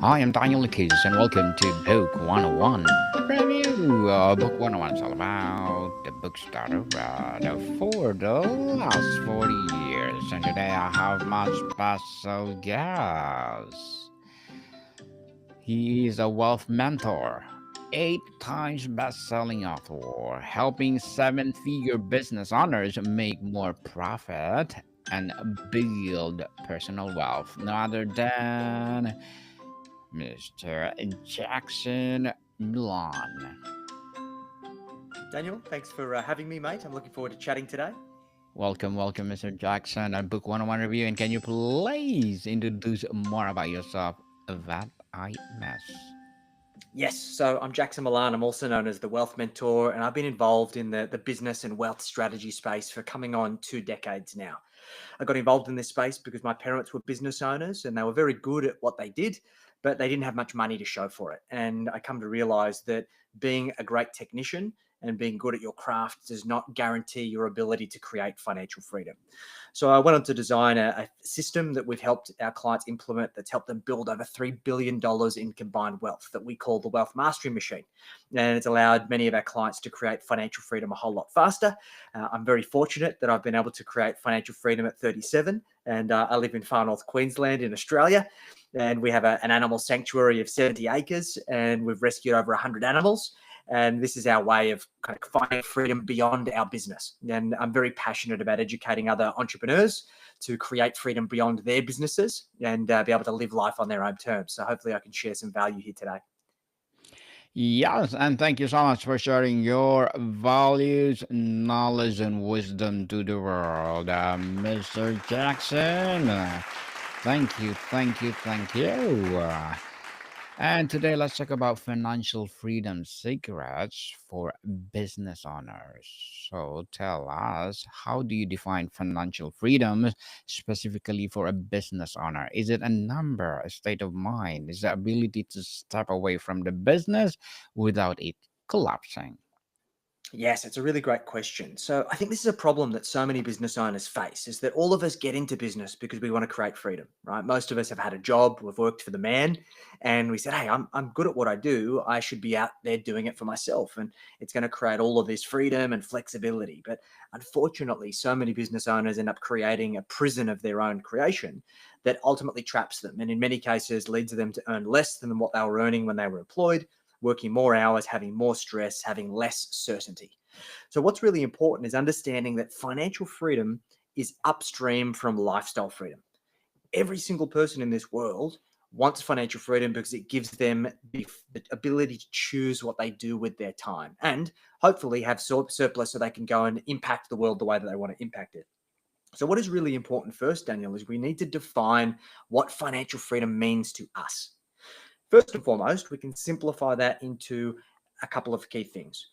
Hi, I'm Daniel Lucas, and welcome to Book 101 Review. Book 101 is all about the books that I've read for the last 40 years. And today I have my special guest. He is a wealth mentor, 8 times best-selling author, helping seven-figure business owners make more profit and build personal wealth. No other than Mr. Jackson Millan. Daniel, thanks for having me, mate. I'm looking forward to chatting today. Welcome, Mr. Jackson, at Book 101 Review. And can you please introduce more about yourself that I miss? Yes, so I'm Jackson Millan. I'm also known as the Wealth Mentor, and I've been involved in the business and wealth strategy space for coming on 2 decades now. I got involved in this space because my parents were business owners and they were very good at what they did, but they didn't have much money to show for it. And I come to realize that being a great technician and being good at your craft does not guarantee your ability to create financial freedom. So I went on to design a system that we've helped our clients implement that's helped them build over $3 billion in combined wealth that we call the Wealth Mastery Machine. And it's allowed many of our clients to create financial freedom a whole lot faster. I'm very fortunate that I've been able to create financial freedom at 37, and I live in far north Queensland in Australia. And we have an animal sanctuary of 70 acres, and we've rescued over 100 animals. And this is our way of kind of finding freedom beyond our business. And I'm very passionate about educating other entrepreneurs to create freedom beyond their businesses and be able to live life on their own terms. So hopefully I can share some value here today. Yes, and thank you so much for sharing your values, knowledge, and wisdom to the world, Mr. Jackson. Thank you. And today, let's talk about financial freedom secrets for business owners. So, tell us, how do you define financial freedom specifically for a business owner? Is it a number, a state of mind? Is the ability to step away from the business without it collapsing? Yes, it's a really great question. So I think this is a problem that so many business owners face is that all of us get into business because we want to create freedom, right? Most of us have had a job, we've worked for the man, and we said, hey, I'm good at what I do. I should be out there doing it for myself. And it's going to create all of this freedom and flexibility. But unfortunately, so many business owners end up creating a prison of their own creation that ultimately traps them. And in many cases leads them to earn less than what they were earning when they were employed, working more hours, having more stress, having less certainty. So, what's really important is understanding that financial freedom is upstream from lifestyle freedom. Every single person in this world wants financial freedom because it gives them the ability to choose what they do with their time and hopefully have surplus so they can go and impact the world the way that they want to impact it. So, what is really important first, Daniel, is we need to define what financial freedom means to us. First and foremost, we can simplify that into a couple of key things.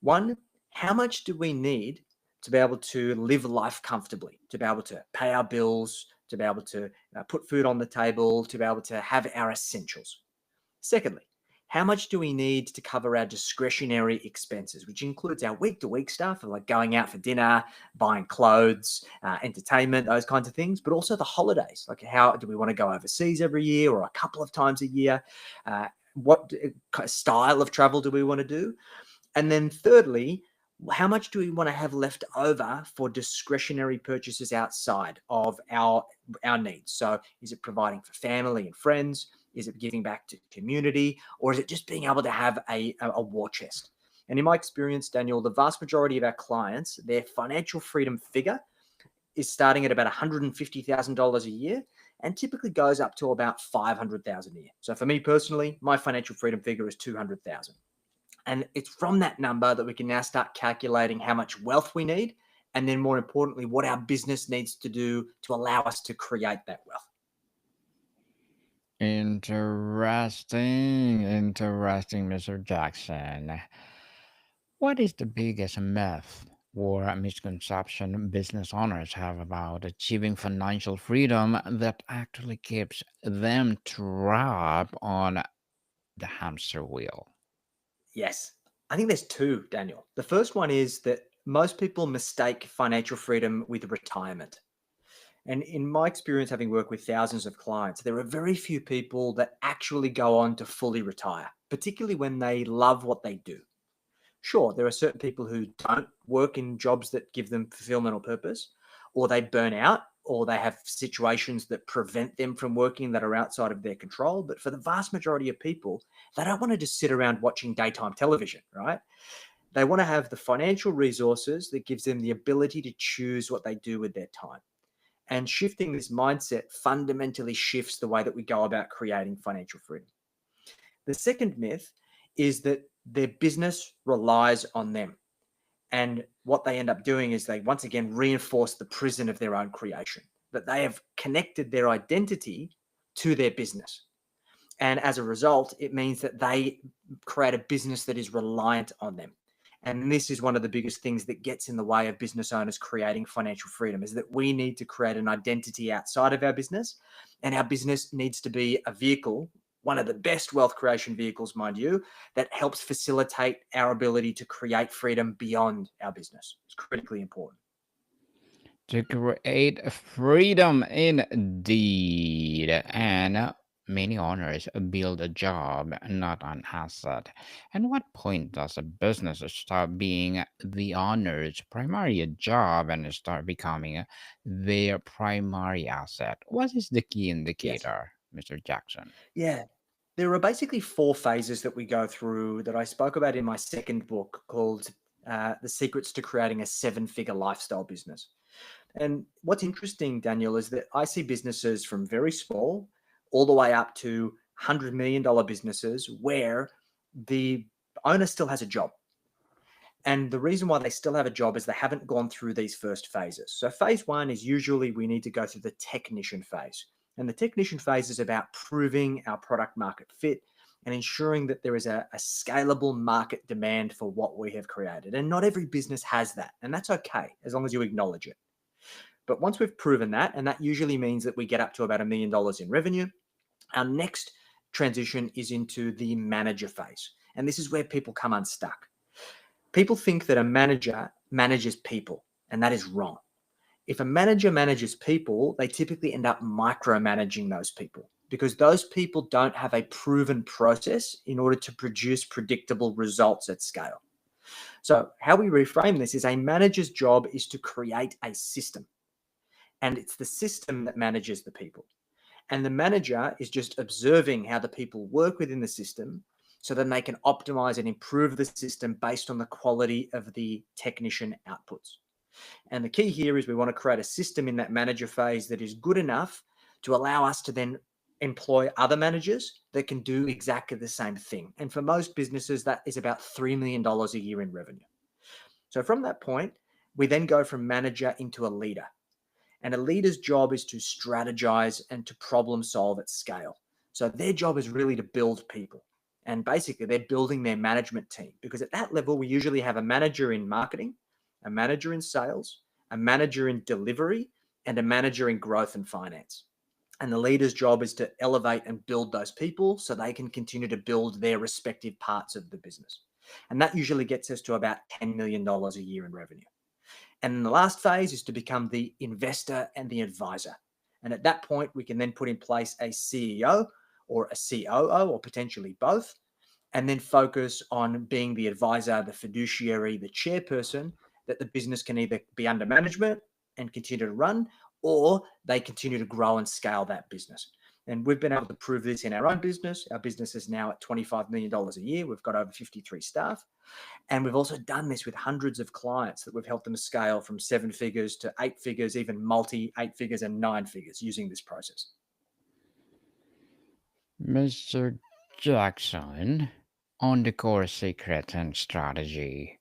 One, how much do we need to be able to live life comfortably, to be able to pay our bills, to be able to put food on the table, to be able to have our essentials? Secondly, how much do we need to cover our discretionary expenses, which includes our week to week stuff, like going out for dinner, buying clothes, entertainment, those kinds of things, but also the holidays. Like, how do we want to go overseas every year or a couple of times a year? What style of travel do we want to do? And then thirdly, how much do we want to have left over for discretionary purchases outside of our needs? So is it providing for family and friends? Is it giving back to community? Or is it just being able to have a war chest? And in my experience, Daniel, the vast majority of our clients, their financial freedom figure is starting at about $150,000 a year and typically goes up to about $500,000 a year. So for me personally, my financial freedom figure is $200,000. And it's from that number that we can now start calculating how much wealth we need. And then more importantly, what our business needs to do to allow us to create that wealth. Interesting, Mr. Jackson. What is the biggest myth or misconception business owners have about achieving financial freedom that actually keeps them trapped on the hamster wheel? Yes, I think there's two, Daniel. The first one is that most people mistake financial freedom with retirement. And in my experience, having worked with thousands of clients, there are very few people that actually go on to fully retire, particularly when they love what they do. Sure, there are certain people who don't work in jobs that give them fulfillment or purpose, or they burn out, or they have situations that prevent them from working that are outside of their control. But for the vast majority of people, they don't want to just sit around watching daytime television, right? They want to have the financial resources that gives them the ability to choose what they do with their time. And shifting this mindset fundamentally shifts the way that we go about creating financial freedom. The second myth is that their business relies on them. And what they end up doing is they once again reinforce the prison of their own creation, that they have connected their identity to their business. And as a result, it means that they create a business that is reliant on them. And this is one of the biggest things that gets in the way of business owners creating financial freedom, is that we need to create an identity outside of our business, and our business needs to be a vehicle, one of the best wealth creation vehicles, mind you, that helps facilitate our ability to create freedom beyond our business. It's critically important. To create freedom indeed. And many owners build a job, not an asset. And what point does a business stop being the owner's primary job and start becoming their primary asset? What is the key Yes. indicator, Mr. Jackson? Yeah. There are basically four phases that we go through that I spoke about in my second book called The Secrets to Creating a Seven-Figure Lifestyle Business. And what's interesting, Daniel, is that I see businesses from very small all the way up to $100 million businesses where the owner still has a job. And the reason why they still have a job is they haven't gone through these first phases. So phase one is usually we need to go through the technician phase. And the technician phase is about proving our product market fit and ensuring that there is a scalable market demand for what we have created. And not every business has that. And that's okay, as long as you acknowledge it. But once we've proven that, and that usually means that we get up to about $1 million in revenue, our next transition is into the manager phase. And this is where people come unstuck. People think that a manager manages people, and that is wrong. If a manager manages people, they typically end up micromanaging those people because those people don't have a proven process in order to produce predictable results at scale. So, how we reframe this is a manager's job is to create a system, and it's the system that manages the people. And the manager is just observing how the people work within the system so then they can optimize and improve the system based on the quality of the technician outputs. And the key here is we want to create a system in that manager phase that is good enough to allow us to then employ other managers that can do exactly the same thing. And for most businesses, that is about $3 million a year in revenue. So from that point, we then go from manager into a leader. And a leader's job is to strategize and to problem solve at scale. So their job is really to build people. And basically, they're building their management team because at that level, we usually have a manager in marketing, a manager in sales, a manager in delivery, and a manager in growth and finance. And the leader's job is to elevate and build those people so they can continue to build their respective parts of the business. And that usually gets us to about $10 million a year in revenue. And then the last phase is to become the investor and the advisor. And at that point, we can then put in place a CEO or a COO or potentially both, and then focus on being the advisor, the fiduciary, the chairperson that the business can either be under management and continue to run, or they continue to grow and scale that business. And we've been able to prove this in our own business. Our business is now at $25 million a year. We've got over 53 staff. And we've also done this with hundreds of clients that we've helped them scale from seven figures to eight figures, even multi 8 figures and 9 figures using this process. Mr. Jackson, on the core secret and strategy.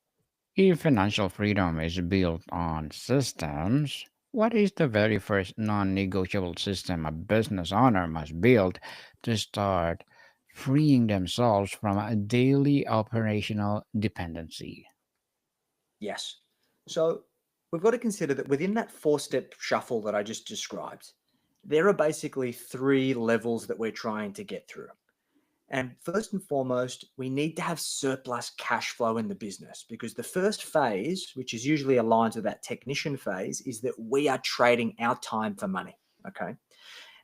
If financial freedom is built on systems, what is the very first non negotiable system a business owner must build to start freeing themselves from a daily operational dependency? Yes. So we've got to consider that within that 4 step shuffle that I just described, there are basically 3 levels that we're trying to get through. And first and foremost, we need to have surplus cash flow in the business, because the first phase, which is usually aligned to that technician phase, is that we are trading our time for money. Okay.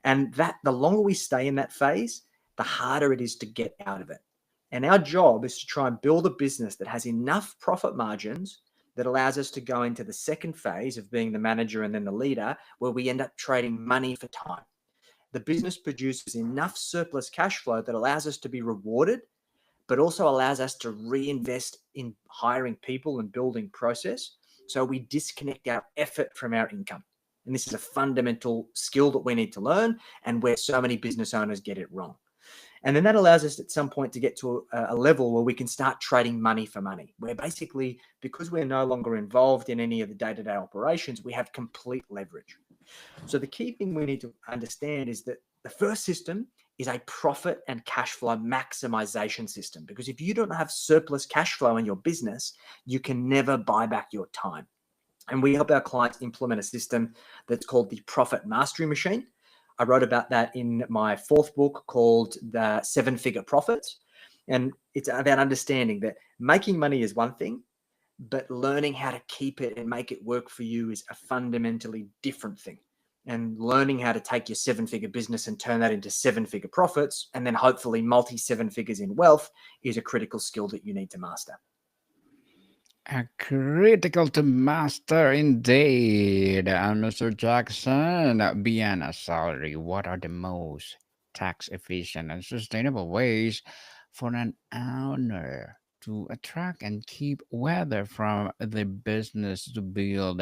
And that the longer we stay in that phase, the harder it is to get out of it. And our job is to try and build a business that has enough profit margins that allows us to go into the second phase of being the manager and then the leader, where we end up trading money for time. The business produces enough surplus cash flow that allows us to be rewarded, but also allows us to reinvest in hiring people and building process. So we disconnect our effort from our income. And this is a fundamental skill that we need to learn, and where so many business owners get it wrong. And then that allows us at some point to get to a level where we can start trading money for money, where basically, because we're no longer involved in any of the day-to-day operations, we have complete leverage. So the key thing we need to understand is that the first system is a profit and cash flow maximization system, because if you don't have surplus cash flow in your business, you can never buy back your time. And we help our clients implement a system that's called the Profit Mastery Machine. I wrote about that in my fourth book called The Seven Figure Profits. And it's about understanding that making money is one thing, but learning how to keep it and make it work for you is a fundamentally different thing. And learning how to take your seven-figure business and turn that into seven-figure profits, and then hopefully multi-seven figures in wealth, is a critical skill that you need to master. Critical to master indeed. And Mr. Jackson, beyond a salary, what are the most tax efficient and sustainable ways for an owner to attract and keep weather from the business to build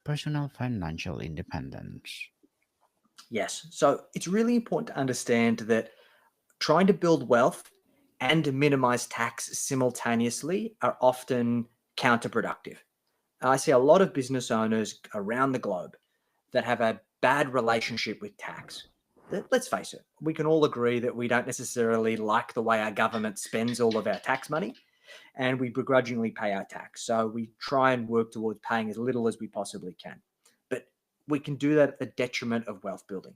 personal financial independence? Yes. So it's really important to understand that trying to build wealth and minimize tax simultaneously are often counterproductive. I see a lot of business owners around the globe that have a bad relationship with tax. Let's face it, we can all agree that we don't necessarily like the way our government spends all of our tax money, and we begrudgingly pay our tax. So we try and work towards paying as little as we possibly can. But we can do that at the detriment of wealth building.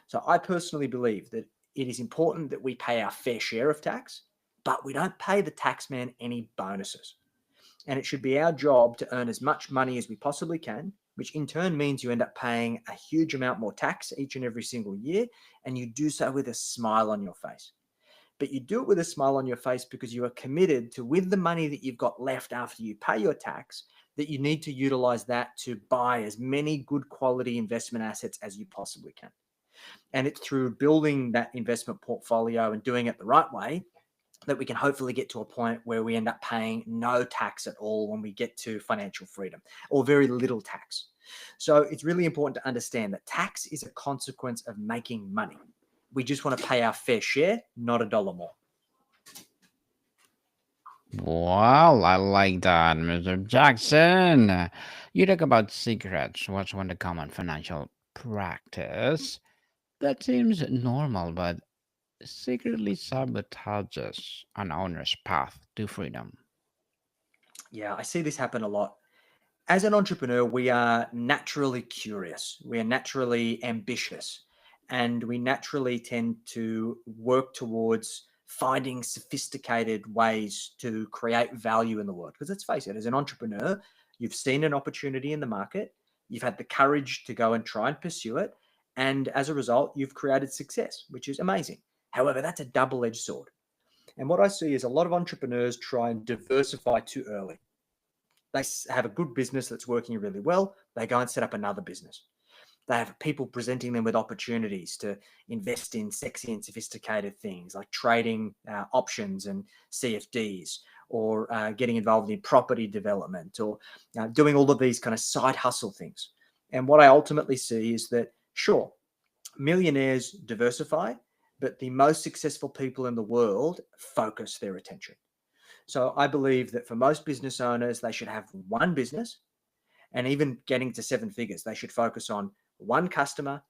So I personally believe that it is important that we pay our fair share of tax, but we don't pay the taxman any bonuses. And it should be our job to earn as much money as we possibly can, which in turn means you end up paying a huge amount more tax each and every single year. And you do so with a smile on your face. But you do it with a smile on your face because you are committed to, with the money that you've got left after you pay your tax, that you need to utilize that to buy as many good quality investment assets as you possibly can. And it's through building that investment portfolio and doing it the right way that we can hopefully get to a point where we end up paying no tax at all when we get to financial freedom, or very little tax. So it's really important to understand that tax is a consequence of making money. We just want to pay our fair share, not a dollar more. Well, I like that, Mr. Jackson. You talk about secrets. What's one of the common financial practice that seems normal but secretly sabotages an owner's path to freedom? Yeah, I see this happen a lot. As an entrepreneur, we are naturally curious, we are naturally ambitious, and we naturally tend to work towards finding sophisticated ways to create value in the world. Because let's face it, as an entrepreneur, you've seen an opportunity in the market, you've had the courage to go and try and pursue it, and as a result, you've created success, which is amazing. However, that's a double edged sword. And what I see is a lot of entrepreneurs try and diversify too early. They have a good business that's working really well. They go and set up another business. They have people presenting them with opportunities to invest in sexy and sophisticated things like trading options and CFDs, or getting involved in property development, or doing all of these kind of side hustle things. And what I ultimately see is that, sure, millionaires diversify, but the most successful people in the world focus their attention. So I believe that for most business owners, they should have one business, and even getting to seven figures, they should focus on one customer,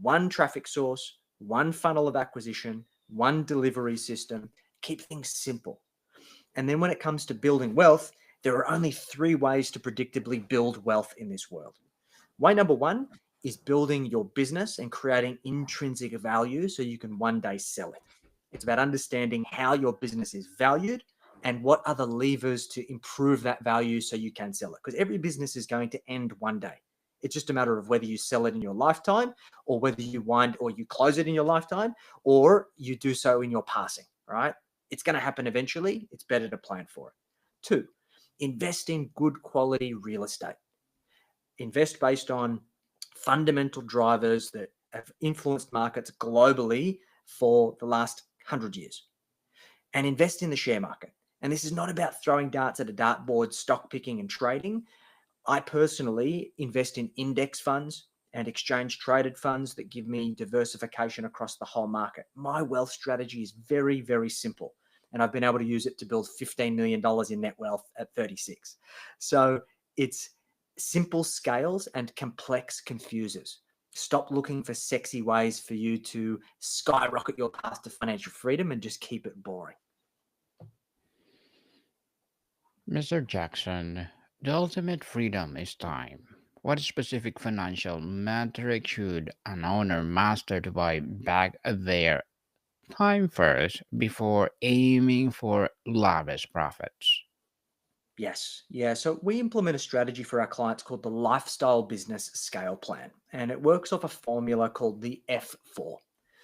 one traffic source, one funnel of acquisition, one delivery system. Keep things simple. And then when it comes to building wealth, there are only three ways to predictably build wealth in this world. Way number one is building your business and creating intrinsic value so you can one day sell it. It's about understanding how your business is valued and what are the levers to improve that value so you can sell it. Because every business is going to end one day. It's just a matter of whether you sell it in your lifetime or whether you close it in your lifetime or you do so in your passing, right? It's going to happen eventually. It's better to plan for it. 2, invest in good quality real estate. Invest based on fundamental drivers that have influenced markets globally for the last 100 years. And invest in the share market. And this is not about throwing darts at a dartboard, stock picking and trading. I personally invest in index funds and exchange traded funds that give me diversification across the whole market. My wealth strategy is very, very simple. And I've been able to use it to build $15 million in net wealth at 36. So it's simple scales and complex confusers. Stop looking for sexy ways for you to skyrocket your path to financial freedom and just keep it boring. Mr. Jackson, the ultimate freedom is time. What specific financial metric should an owner master to buy back their time first before aiming for lavish profits? Yes. Yeah. So we implement a strategy for our clients called the Lifestyle Business Scale Plan, and it works off a formula called the F4.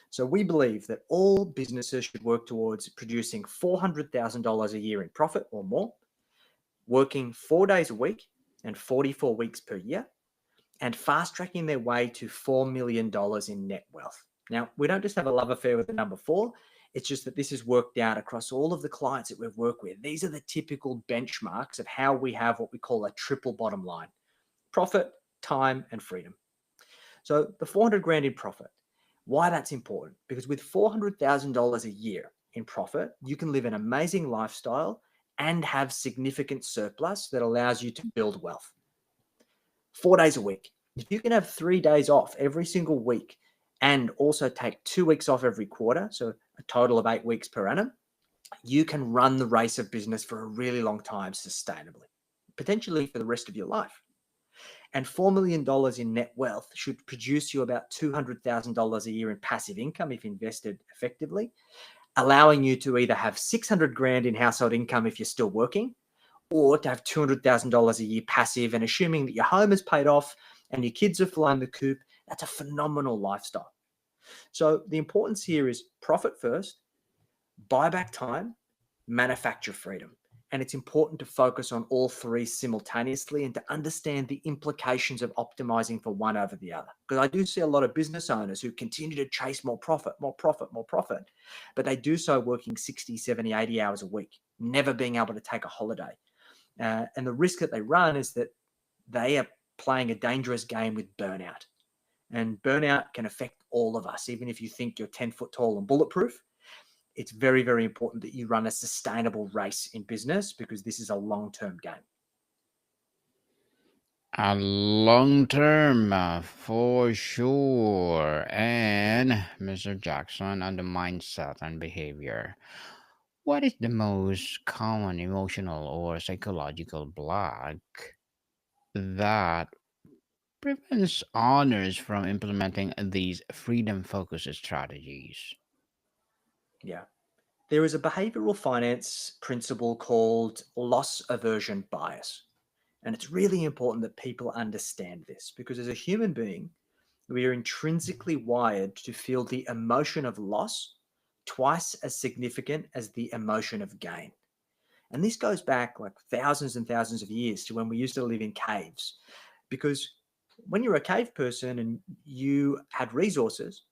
So we believe that all businesses should work towards producing $400,000 a year in profit or more, working 4 days a week and 44 weeks per year, and fast tracking their way to $4 million in net wealth. Now, we don't just have a love affair with the number 4. It's just that this is worked out across all of the clients that we've worked with. These are the typical benchmarks of how we have what we call a triple bottom line: profit, time, and freedom. So the 400 grand in profit, why that's important? Because with $400,000 a year in profit, you can live an amazing lifestyle and have significant surplus that allows you to build wealth. 4 days a week. If you can have 3 days off every single week and also take 2 weeks off every quarter, so a total of 8 weeks per annum, you can run the race of business for a really long time sustainably, potentially for the rest of your life. And $4 million in net wealth should produce you about $200,000 a year in passive income if invested effectively, allowing you to either have 600 grand in household income if you're still working, or to have $200,000 a year passive, and assuming that your home is paid off and your kids are flying the coop, that's a phenomenal lifestyle. So the importance here is profit first, buy back time, manufacture freedom. And it's important to focus on all three simultaneously and to understand the implications of optimizing for one over the other. Because I do see a lot of business owners who continue to chase more profit, more profit, more profit, but they do so working 60, 70, 80 hours a week, never being able to take a holiday. And the risk that they run is that they are playing a dangerous game with burnout. And burnout can affect all of us. Even if you think you're 10 foot tall and bulletproof, it's very, very important that you run a sustainable race in business because this is a long-term game. A long term, for sure. And Mr. Jackson, on the mindset and behavior. What is the most common emotional or psychological block that prevents owners from implementing these freedom focused strategies? Yeah. There is a behavioral finance principle called loss aversion bias. And it's really important that people understand this because as a human being, we are intrinsically wired to feel the emotion of loss twice as significant as the emotion of gain. And this goes back like thousands and thousands of years to when we used to live in caves. Because when you're a cave person and you had resources,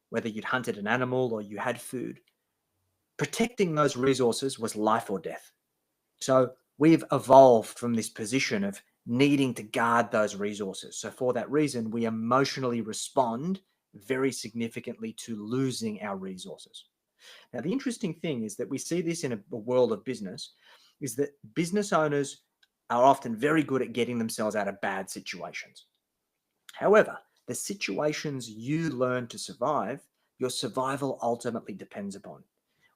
whether you'd hunted an animal or you had food, protecting those resources was life or death. So we've evolved from this position of needing to guard those resources. So for that reason, we emotionally respond very significantly to losing our resources. Now, the interesting thing is that we see this in a world of business, is that business owners are often very good at getting themselves out of bad situations. However, the situations you learn to survive, your survival ultimately depends upon.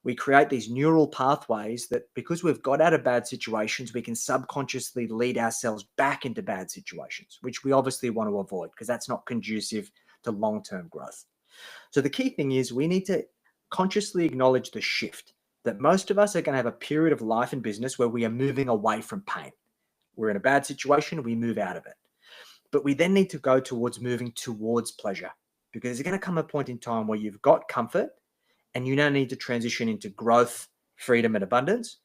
We create these neural pathways that because we've got out of bad situations, we can subconsciously lead ourselves back into bad situations, which we obviously want to avoid because that's not conducive to long-term growth. So the key thing is we need to consciously acknowledge the shift that most of us are going to have a period of life in business where we are moving away from pain. We're in a bad situation, we move out of it. But we then need to go towards moving towards pleasure, because there's going to come a point in time where you've got comfort and you now need to transition into growth, freedom, and abundance.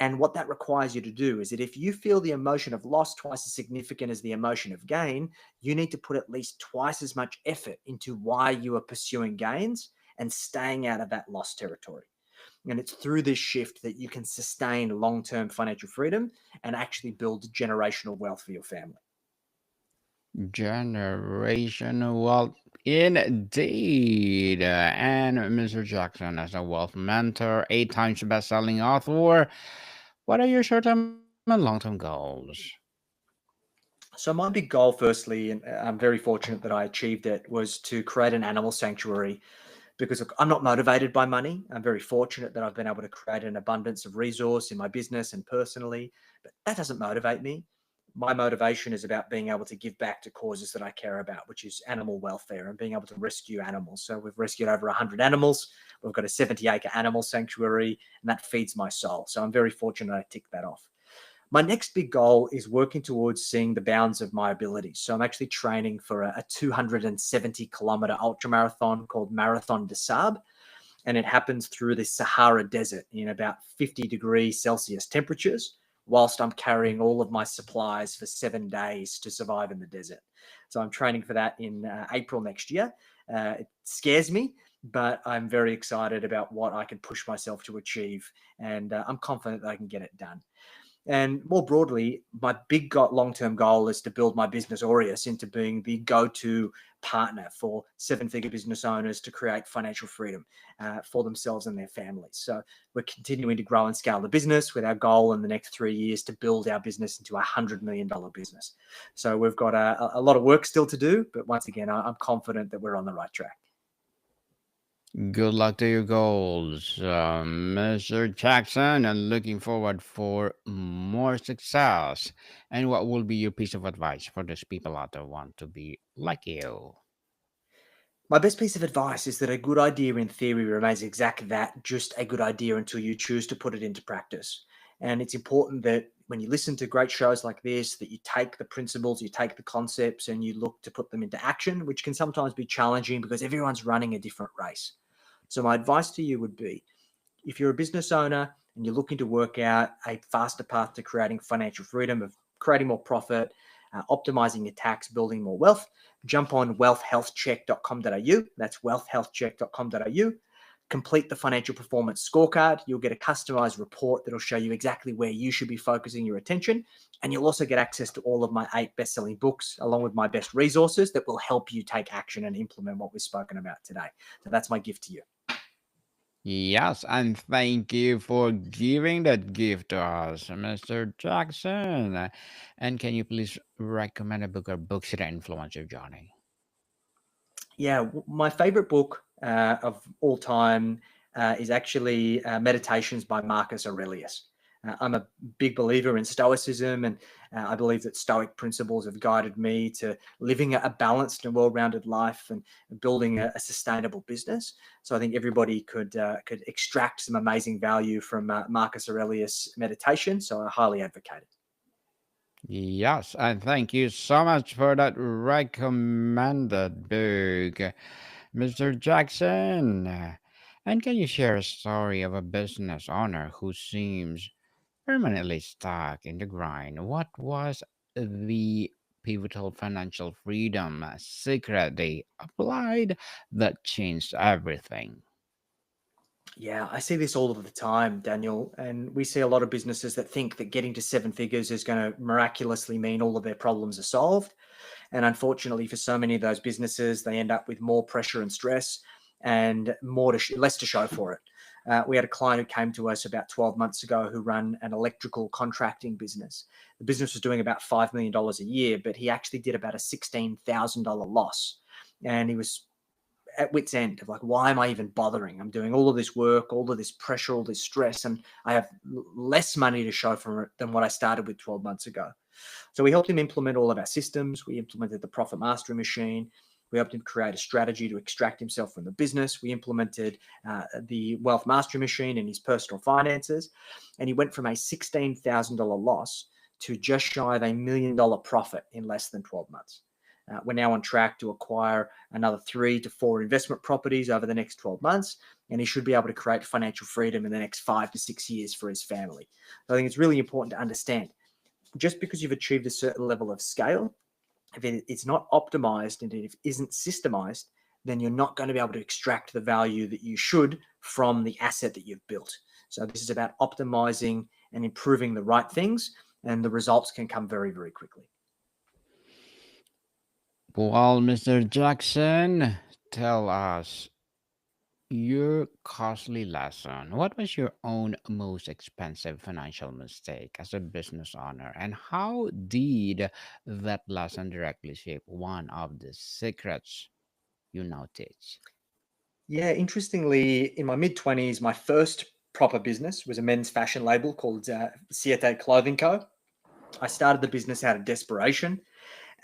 And what that requires you to do is that if you feel the emotion of loss twice as significant as the emotion of gain, you need to put at least twice as much effort into why you are pursuing gains and staying out of that loss territory. And it's through this shift that you can sustain long-term financial freedom and actually build generational wealth for your family. Generational wealth, indeed. And Mr. Jackson, as a wealth mentor, 8 times best-selling author, what are your short-term and long-term goals? So my big goal, firstly, and I'm very fortunate that I achieved it, was to create an animal sanctuary. Because look, I'm not motivated by money. I'm very fortunate that I've been able to create an abundance of resource in my business and personally, but that doesn't motivate me. My motivation is about being able to give back to causes that I care about, which is animal welfare and being able to rescue animals. So we've rescued over 100 animals. We've got a 70-acre animal sanctuary, and that feeds my soul. So I'm very fortunate I ticked that off. My next big goal is working towards seeing the bounds of my abilities. So I'm actually training for a 270-kilometer ultramarathon called Marathon des Sables, and it happens through the Sahara Desert in about 50-degree Celsius temperatures, whilst I'm carrying all of my supplies for 7 days to survive in the desert. So I'm training for that in April next year. It scares me, but I'm very excited about what I can push myself to achieve, and I'm confident that I can get it done. And more broadly, my big long-term goal is to build my business Aureus into being the go-to partner for seven-figure business owners to create financial freedom for themselves and their families. So we're continuing to grow and scale the business with our goal in the next 3 years to build our business into $100 million business. So we've got a lot of work still to do, but once again, I'm confident that we're on the right track. Good luck to your goals, Mr. Jackson, and looking forward for more success. And what will be your piece of advice for those people out there who want to be like you? My best piece of advice is that a good idea in theory remains exactly that, just a good idea until you choose to put it into practice. And it's important that when you listen to great shows like this, that you take the principles, you take the concepts, and you look to put them into action, which can sometimes be challenging because everyone's running a different race. So my advice to you would be, if you're a business owner and you're looking to work out a faster path to creating financial freedom, of creating more profit, optimizing your tax, building more wealth, jump on wealthhealthcheck.com.au. That's wealthhealthcheck.com.au. Complete the financial performance scorecard. You'll get a customized report that'll show you exactly where you should be focusing your attention. And you'll also get access to all of my 8 best-selling books, along with my best resources that will help you take action and implement what we've spoken about today. So that's my gift to you. Yes, and thank you for giving that gift to us, Mr. Jackson. And can you please recommend a book or books that influence your journey? Yeah, my favorite book of all time is actually Meditations by Marcus Aurelius. I'm a big believer in Stoicism, and I believe that Stoic principles have guided me to living a balanced and well-rounded life and building a sustainable business. So I think everybody could extract some amazing value from Marcus Aurelius' meditation. So I highly advocate it. Yes, and thank you so much for that recommended book, Mr. Jackson. And can you share a story of a business owner who seems permanently stuck in the grind? What was the pivotal financial freedom secret they applied that changed everything? Yeah, I see this all of the time, Daniel. And we see a lot of businesses that think that getting to 7 figures is going to miraculously mean all of their problems are solved. And unfortunately, for so many of those businesses, they end up with more pressure and stress and less to show for it. We had a client who came to us about 12 months ago who ran an electrical contracting business. The business was doing about $5 million a year, but he actually did about a $16,000 loss. And he was at wit's end of like, why am I even bothering? I'm doing all of this work, all of this pressure, all this stress, and I have less money to show for it than what I started with 12 months ago. So we helped him implement all of our systems. We implemented the profit mastery machine. We helped him create a strategy to extract himself from the business. We implemented the wealth mastery machine in his personal finances. And he went from a $16,000 loss to just shy of $1 million profit in less than 12 months. We're now on track to acquire another 3 to 4 investment properties over the next 12 months, and he should be able to create financial freedom in the next 5 to 6 years for his family. So I think it's really important to understand, just because you've achieved a certain level of scale, if it's not optimized and if it isn't systemized, then you're not going to be able to extract the value that you should from the asset that you've built. So this is about optimizing and improving the right things, and the results can come very, very quickly. Well, Mr. Jackson, tell us your costly lesson. What was your own most expensive financial mistake as a business owner, and how did that lesson directly shape one of the secrets you now teach? Yeah, interestingly, in my mid 20s, my first proper business was a men's fashion label called Siete Clothing Co. I started the business out of desperation,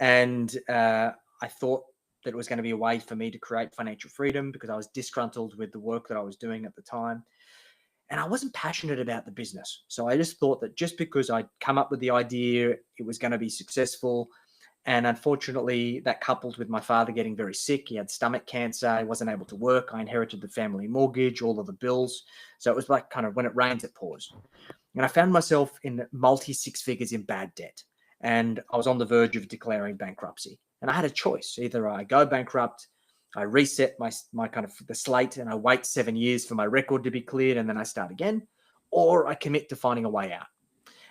and I thought that it was going to be a way for me to create financial freedom because I was disgruntled with the work that I was doing at the time. And I wasn't passionate about the business. So I just thought that just because I'd come up with the idea, it was going to be successful. And unfortunately, that coupled with my father getting very sick, he had stomach cancer, he wasn't able to work. I inherited the family mortgage, all of the bills. So it was like kind of when it rains, it pours. And I found myself in multi six figures in bad debt. And I was on the verge of declaring bankruptcy. And I had a choice. Either I go bankrupt, I reset my kind of the slate, and I wait 7 years for my record to be cleared, and then I start again, or I commit to finding a way out.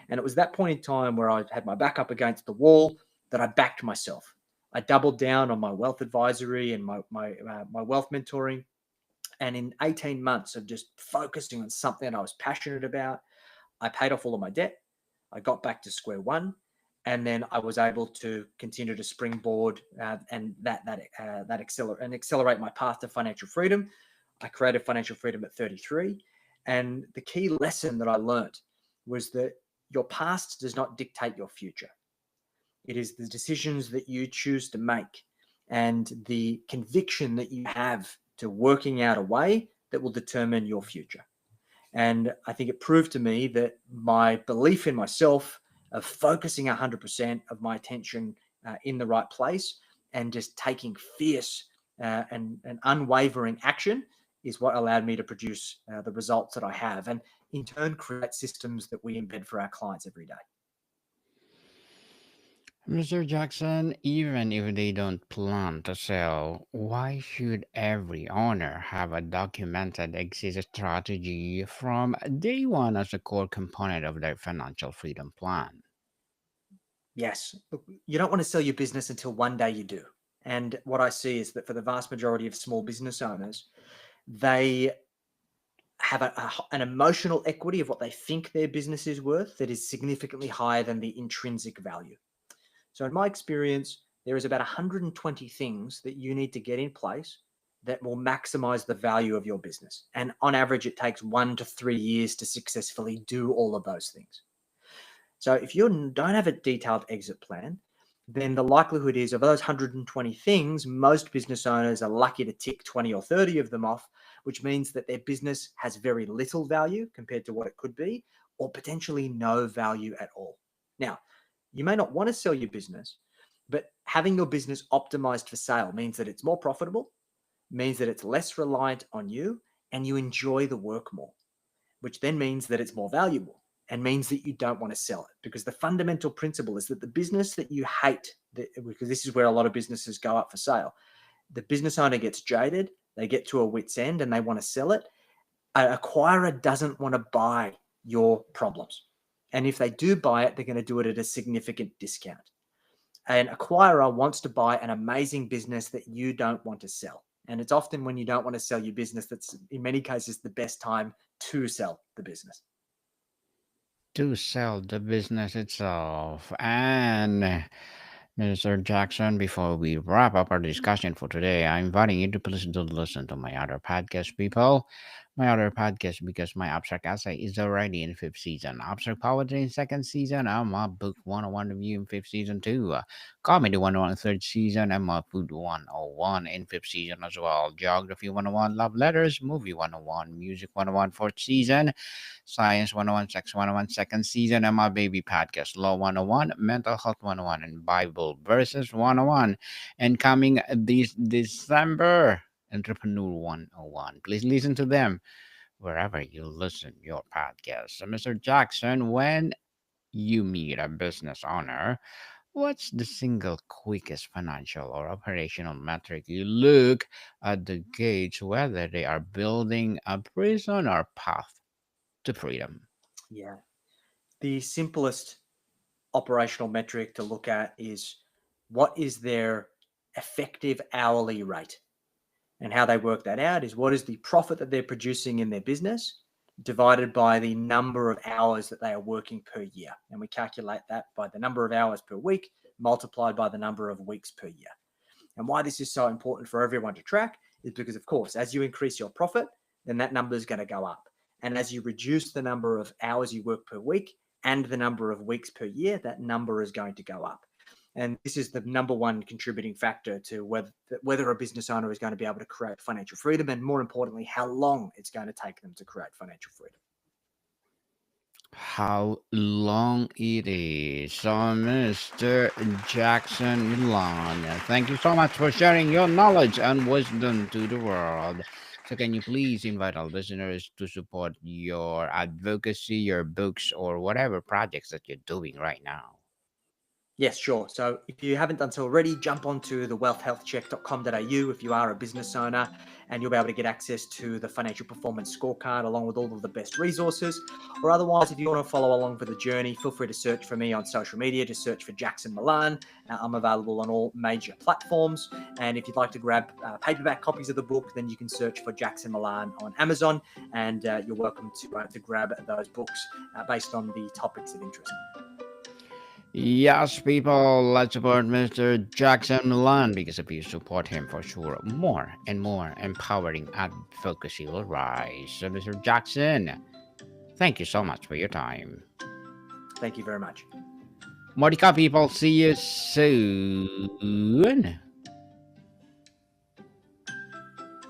And it was that point in time where I had my back up against the wall that I backed myself. I doubled down on my wealth advisory and my wealth mentoring. And in 18 months of just focusing on something I was passionate about, I paid off all of my debt. I got back to square one, and then I was able to continue to springboard and accelerate my path to financial freedom. I created financial freedom at 33, and the key lesson that I learned was that your past does not dictate your future. It is the decisions that you choose to make and the conviction that you have to working out a way that will determine your future. And I think it proved to me that my belief in myself, of focusing 100% of my attention in the right place and just taking fierce and unwavering action, is what allowed me to produce the results that I have, and in turn create systems that we embed for our clients every day. Mr. Jackson, even if they don't plan to sell, why should every owner have a documented exit strategy from day one as a core component of their financial freedom plan? Yes. Look, you don't want to sell your business until one day you do. And what I see is that for the vast majority of small business owners, they have an emotional equity of what they think their business is worth that is significantly higher than the intrinsic value. So, in my experience, there is about 120 things that you need to get in place that will maximize the value of your business. And on average, it takes 1 to 3 years to successfully do all of those things. So if you don't have a detailed exit plan, then the likelihood is of those 120 things, most business owners are lucky to tick 20 or 30 of them off, which means that their business has very little value compared to what it could be, or potentially no value at all. Now, you may not want to sell your business, but having your business optimized for sale means that it's more profitable, means that it's less reliant on you, and you enjoy the work more, which then means that it's more valuable and means that you don't want to sell it. Because the fundamental principle is that the business that you hate, because this is where a lot of businesses go up for sale, the business owner gets jaded, they get to a wit's end and they want to sell it. An acquirer doesn't want to buy your problems. And if they do buy it, they're going to do it at a significant discount. An acquirer wants to buy an amazing business that you don't want to sell. And it's often when you don't want to sell your business that's, in many cases, the best time to sell the business. To sell the business itself. And Mr. Jackson, before we wrap up our discussion for today, I'm inviting you to please do listen to my other podcast, people. my other podcast because my abstract essay is already in fifth season. Abstract poetry in second season. I'm a book 101 review in fifth season too. Comedy 101 third season. I'm a food 101 in fifth season as well. Geography 101, love letters, movie 101, music 101 fourth season. Science 101, Sex 101, second season, and my baby podcast, Law 101, Mental Health 101, and Bible Verses 101. And coming this December, Entrepreneur 101. Please listen to them wherever you listen your podcast. So, Mr. Jackson, when you meet a business owner, what's the single quickest financial or operational metric you look at the gauge whether they are building a prison or path to freedom? Yeah. The simplest operational metric to look at is what is their effective hourly rate? And how they work that out is what is the profit that they're producing in their business divided by the number of hours that they are working per year. And we calculate that by the number of hours per week multiplied by the number of weeks per year. And why this is so important for everyone to track is because, of course, as you increase your profit, then that number is going to go up. And as you reduce the number of hours you work per week and the number of weeks per year, that number is going to go up. And this is the number one contributing factor to whether a business owner is going to be able to create financial freedom, and more importantly, how long it's going to take them to create financial freedom. How long it is. So, Mr. Jackson Millan, thank you so much for sharing your knowledge and wisdom to the world. So, can you please invite our listeners to support your advocacy, your books, or whatever projects that you're doing right now? Yes, sure. So if you haven't done so already, jump onto the wealthhealthcheck.com.au if you are a business owner, and you'll be able to get access to the financial performance scorecard along with all of the best resources. Or otherwise, if you want to follow along for the journey, feel free to search for me on social media. Just search for Jackson Millan. I'm available on all major platforms. And if you'd like to grab paperback copies of the book, then you can search for Jackson Millan on Amazon, and you're welcome to grab those books based on the topics of interest. Yes, people, let's support Mr. Jackson Milan because if you support him for sure, more and more empowering advocacy will rise. So, Mr. Jackson, thank you so much for your time. Thank you very much. Mordika, people, see you soon.